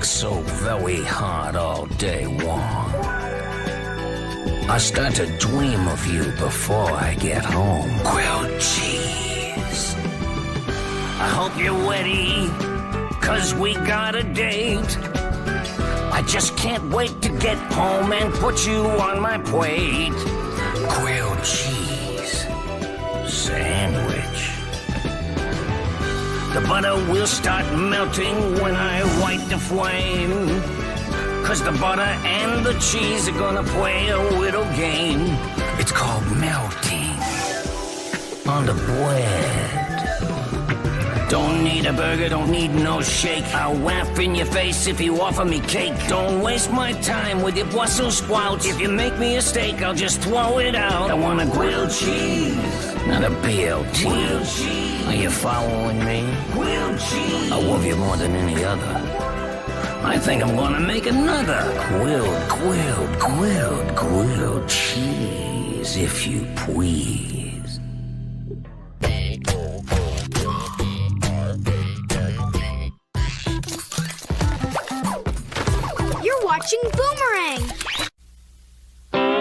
work so very hard all day long, I start to dream of you before I get home. Grilled cheese. I hope you're ready, 'cause we got a date. I just can't wait to get home and put you on my plate. Grilled cheese sandwich. The butter will start melting when I light the flame, 'cause the butter and the cheese are gonna play a little game. It's called melting on the bread. Don't need a burger, don't need no shake. I'll laugh in your face if you offer me cake. Don't waste my time with your Brussels sprouts. If you make me a steak, I'll just throw it out. I want a grilled cheese, not a BLT. Grilled cheese. Are you following me? Grilled cheese. I love you more than any other. I think I'm gonna make another grilled cheese, if you please. You're watching Boomerang.